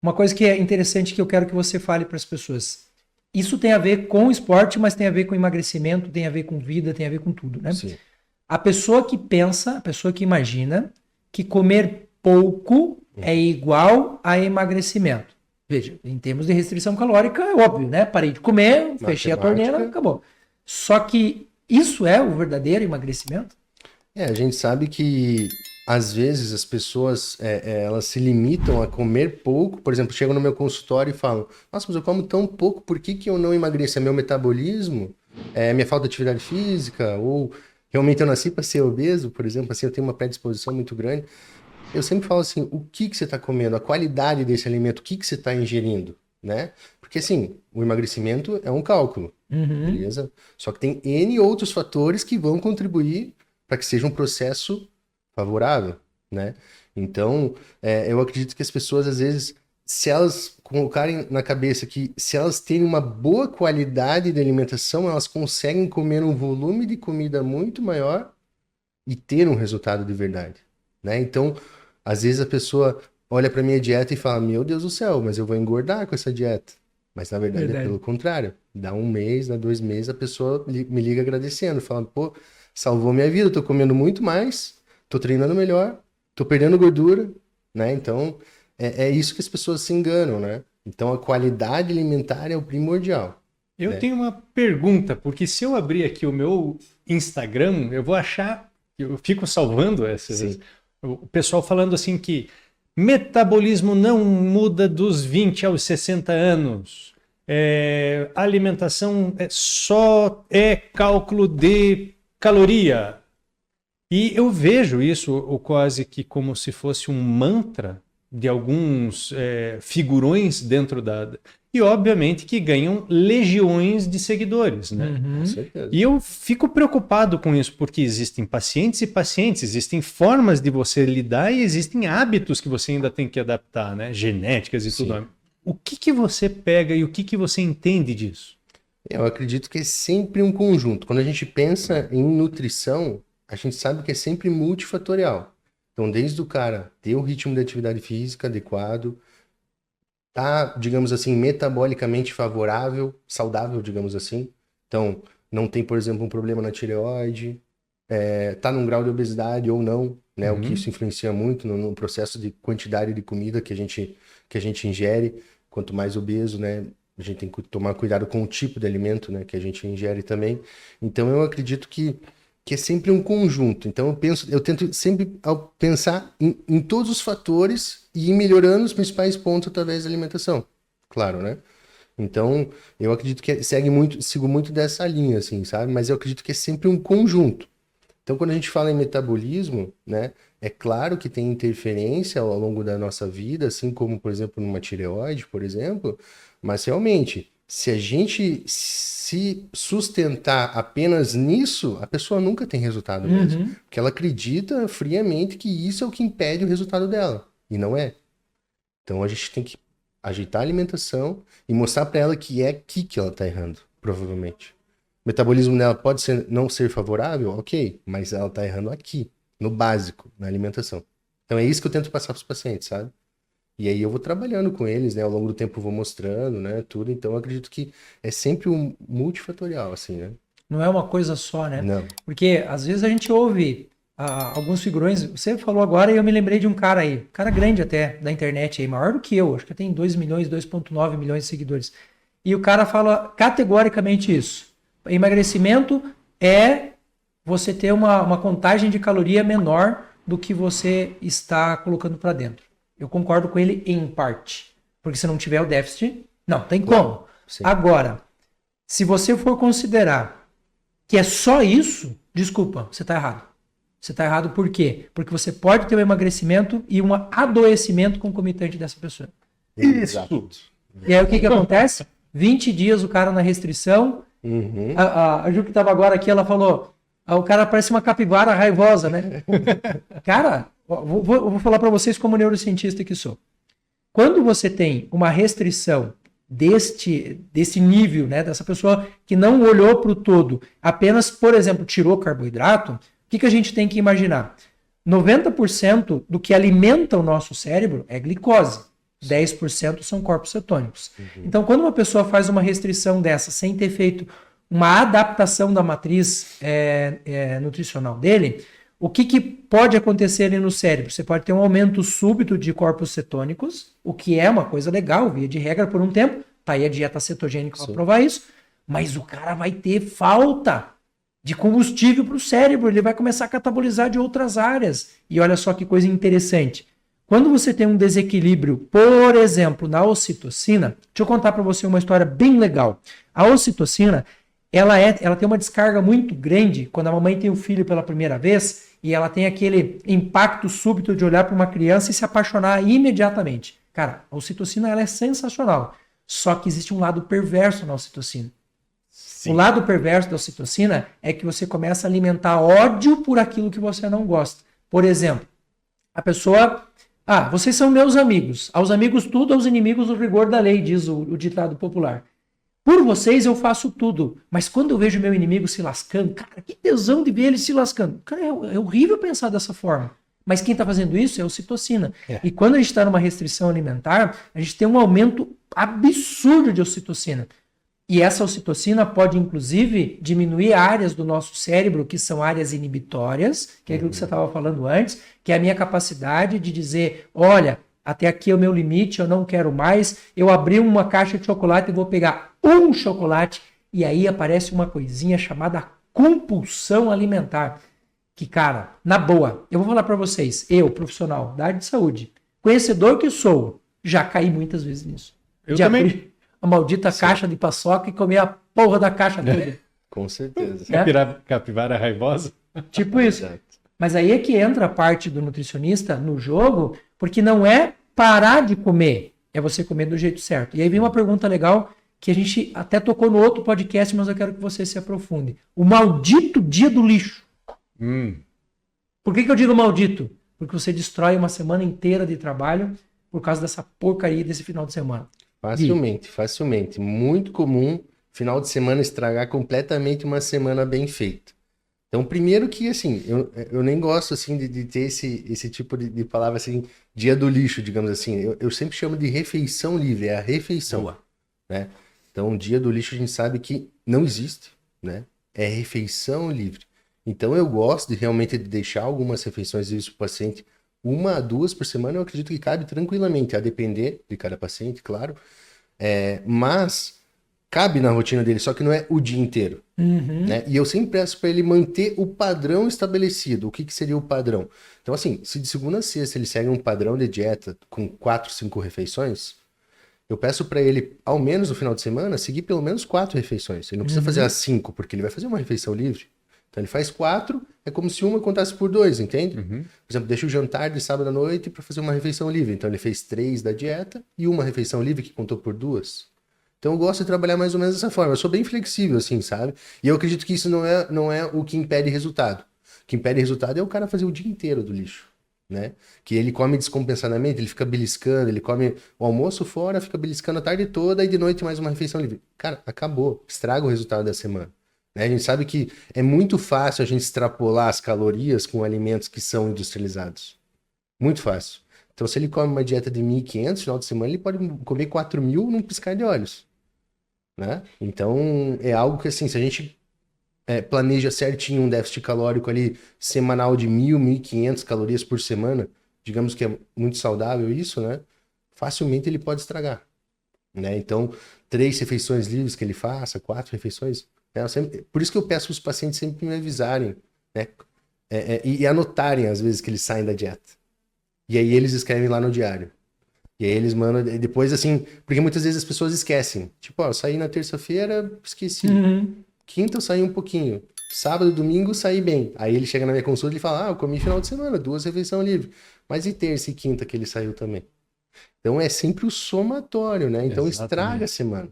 Uma coisa que é interessante que eu quero que você fale para as pessoas. Isso tem a ver com esporte, mas tem a ver com emagrecimento, tem a ver com vida, tem a ver com tudo, né? Sim. A pessoa que pensa, a pessoa que imagina que comer pouco é igual a emagrecimento. Veja, em termos de restrição calórica, é óbvio, né? Parei de comer, fechei a torneira, acabou. Só que isso é o verdadeiro emagrecimento? A gente sabe que às vezes as pessoas elas se limitam a comer pouco. Por exemplo, chegam no meu consultório e falam: nossa, mas eu como tão pouco, por que eu não emagreço? É meu metabolismo? É minha falta de atividade física? Ou realmente eu nasci para ser obeso, por exemplo, assim, eu tenho uma predisposição muito grande. Eu sempre falo assim: o que você está comendo? A qualidade desse alimento, o que você está ingerindo, né? Porque assim, o emagrecimento é um cálculo, beleza? Só que tem N outros fatores que vão contribuir para que seja um processo favorável, né? Então, eu acredito que as pessoas, às vezes, se elas colocarem na cabeça que se elas têm uma boa qualidade de alimentação, elas conseguem comer um volume de comida muito maior e ter um resultado de verdade, né? Então, às vezes a pessoa olha para minha dieta e fala: meu Deus do céu, mas eu vou engordar com essa dieta. Mas na verdade é pelo contrário. Dá um mês, dá 2 meses, a pessoa me liga agradecendo, falando: pô, salvou minha vida, eu tô comendo muito mais, tô treinando melhor, tô perdendo gordura, né? Então, é isso que as pessoas se enganam, né? Então, a qualidade alimentar é o primordial. Eu né? tenho uma pergunta, porque se eu abrir aqui o meu Instagram, eu vou achar, eu fico salvando essas, o pessoal falando assim que metabolismo não muda dos 20 aos 60 anos. A alimentação só é cálculo de caloria. E eu vejo isso quase que como se fosse um mantra de alguns figurões dentro da... E obviamente que ganham legiões de seguidores, né? Com certeza. E eu fico preocupado com isso, porque existem pacientes e pacientes, existem formas de você lidar e existem hábitos que você ainda tem que adaptar, né? Genéticas e tudo. O que você pega e o que você entende disso? Eu acredito que é sempre um conjunto. Quando a gente pensa em nutrição, a gente sabe que é sempre multifatorial. Então, desde o cara ter o ritmo de atividade física adequado, tá, digamos assim, metabolicamente favorável, saudável, digamos assim. Então, não tem, por exemplo, um problema na tireoide, tá num grau de obesidade ou não, né? O que isso influencia muito no processo de quantidade de comida que a gente ingere. Quanto mais obeso, né? A gente tem que tomar cuidado com o tipo de alimento, né, que a gente ingere também. Então, eu acredito que é sempre um conjunto. Então, eu tento sempre pensar em todos os fatores e ir melhorando os principais pontos através da alimentação. Claro, né? Então, eu acredito que sigo muito dessa linha, assim, sabe? Mas eu acredito que é sempre um conjunto. Então, quando a gente fala em metabolismo, né, é claro que tem interferência ao longo da nossa vida, assim como, por exemplo, numa tireoide, por exemplo, mas realmente, se a gente se sustentar apenas nisso, a pessoa nunca tem resultado mesmo. Porque ela acredita friamente que isso é o que impede o resultado dela, e não é. Então, a gente tem que ajeitar a alimentação e mostrar para ela que é aqui que ela está errando, provavelmente. O metabolismo dela pode não ser favorável, ok, mas ela está errando aqui, no básico, na alimentação. Então é isso que eu tento passar para os pacientes, sabe? E aí eu vou trabalhando com eles, né? Ao longo do tempo eu vou mostrando, né? Tudo. Então eu acredito que é sempre um multifatorial, assim, né? Não é uma coisa só, né? Não. Porque às vezes a gente ouve alguns figurões. Você falou agora e eu me lembrei de um cara aí, cara grande até, da internet aí, maior do que eu, acho que tem 2 milhões, 2,9 milhões de seguidores. E o cara fala categoricamente isso. Emagrecimento é você ter uma contagem de caloria menor do que você está colocando para dentro. Eu concordo com ele em parte. Porque se não tiver o déficit, não tem como. Sim. Agora, se você for considerar que é só isso, desculpa, você está errado. Você está errado por quê? Porque você pode ter um emagrecimento e um adoecimento concomitante dessa pessoa. Exato. E aí o que acontece? 20 dias o cara na restrição. A Ju que estava agora aqui, ela falou, o cara parece uma capivara raivosa, né? Cara, eu vou falar para vocês como neurocientista que sou. Quando você tem uma restrição desse nível, né, dessa pessoa que não olhou para o todo, apenas, por exemplo, tirou carboidrato, o que a gente tem que imaginar? 90% do que alimenta o nosso cérebro é glicose. 10% são corpos cetônicos. Então, quando uma pessoa faz uma restrição dessa sem ter feito uma adaptação da matriz nutricional dele, o que pode acontecer ali no cérebro? Você pode ter um aumento súbito de corpos cetônicos, o que é uma coisa legal, via de regra, por um tempo. Tá aí a dieta cetogênica para provar isso. Mas o cara vai ter falta de combustível para o cérebro, ele vai começar a catabolizar de outras áreas. E olha só que coisa interessante. Quando você tem um desequilíbrio, por exemplo, na ocitocina, deixa eu contar para você uma história bem legal. A ocitocina, ela tem uma descarga muito grande quando a mamãe tem o filho pela primeira vez e ela tem aquele impacto súbito de olhar para uma criança e se apaixonar imediatamente. Cara, a ocitocina ela é sensacional, só que existe um lado perverso na ocitocina. Sim. O lado perverso da ocitocina é que você começa a alimentar ódio por aquilo que você não gosta. Por exemplo, a pessoa... vocês são meus amigos. Aos amigos tudo, aos inimigos o rigor da lei, diz o ditado popular. Por vocês eu faço tudo, mas quando eu vejo meu inimigo se lascando, cara, que tesão de ver ele se lascando. Cara, é horrível pensar dessa forma. Mas quem está fazendo isso é a ocitocina. E quando a gente está numa restrição alimentar, a gente tem um aumento absurdo de ocitocina. E essa ocitocina pode, inclusive, diminuir áreas do nosso cérebro que são áreas inibitórias, que é aquilo que você estava falando antes, que é a minha capacidade de dizer, olha, até aqui é o meu limite, eu não quero mais, eu abri uma caixa de chocolate e vou pegar um chocolate, e aí aparece uma coisinha chamada compulsão alimentar. Que, cara, na boa, eu vou falar para vocês, eu, profissional da área de saúde, conhecedor que sou, já caí muitas vezes nisso. Eu também. Abri a maldita caixa de paçoca e comer a porra da caixa toda. Com certeza. Capivara raivosa? Tipo isso. Mas aí é que entra a parte do nutricionista no jogo, porque não é parar de comer, é você comer do jeito certo. E aí vem uma pergunta legal que a gente até tocou no outro podcast, mas eu quero que você se aprofunde. O maldito dia do lixo. Por que eu digo maldito? Porque você destrói uma semana inteira de trabalho por causa dessa porcaria desse final de semana. Facilmente. Muito comum final de semana estragar completamente uma semana bem feita. Então, primeiro que, assim, eu nem gosto, assim, de ter esse tipo de palavra, assim, dia do lixo, digamos assim. Eu sempre chamo de refeição livre, é a refeição, né? Então, dia do lixo a gente sabe que não existe, né? É refeição livre. Então, eu gosto de realmente deixar algumas refeições livres para o paciente, 1 a 2 por semana, eu acredito que cabe tranquilamente, a depender de cada paciente, claro. Mas cabe na rotina dele, só que não é o dia inteiro. Né? E eu sempre peço para ele manter o padrão estabelecido. O que seria o padrão? Então, assim, se de segunda a sexta ele segue um padrão de dieta com 4, 5 refeições, eu peço para ele, ao menos no final de semana, seguir pelo menos 4 refeições. Ele não precisa fazer as 5, porque ele vai fazer uma refeição livre. Então ele faz 4, é como se uma contasse por 2, entende? Por exemplo, deixa o jantar de sábado à noite para fazer uma refeição livre. Então ele fez 3 da dieta e uma refeição livre que contou por 2. Então eu gosto de trabalhar mais ou menos dessa forma. Eu sou bem flexível, assim, sabe? E eu acredito que isso não é o que impede resultado. O que impede resultado é o cara fazer o dia inteiro do lixo, né? Que ele come descompensadamente, ele fica beliscando, ele come o almoço fora, fica beliscando a tarde toda e de noite mais uma refeição livre. Cara, acabou. Estraga o resultado da semana. A gente sabe que é muito fácil a gente extrapolar as calorias com alimentos que são industrializados. Muito fácil. Então, se ele come uma dieta de 1.500 no final de semana, ele pode comer 4.000 num piscar de olhos. Né? Então, é algo que, assim, se a gente planeja certinho um déficit calórico ali semanal de 1.000, 1.500 calorias por semana, digamos que é muito saudável isso, né? Facilmente ele pode estragar. Né? Então, 3 refeições livres que ele faça, 4 refeições... por isso que eu peço para os pacientes sempre me avisarem, né? E anotarem às vezes que eles saem da dieta. E aí eles escrevem lá no diário. E aí eles mandam, depois assim, porque muitas vezes as pessoas esquecem. Tipo, eu saí na terça-feira, esqueci. Quinta eu saí um pouquinho. Sábado, domingo, saí bem. Aí ele chega na minha consulta e fala, eu comi final de semana, 2 refeições livres. Mas e terça e quinta que ele saiu também? Então é sempre o somatório, né? Então estraga a semana.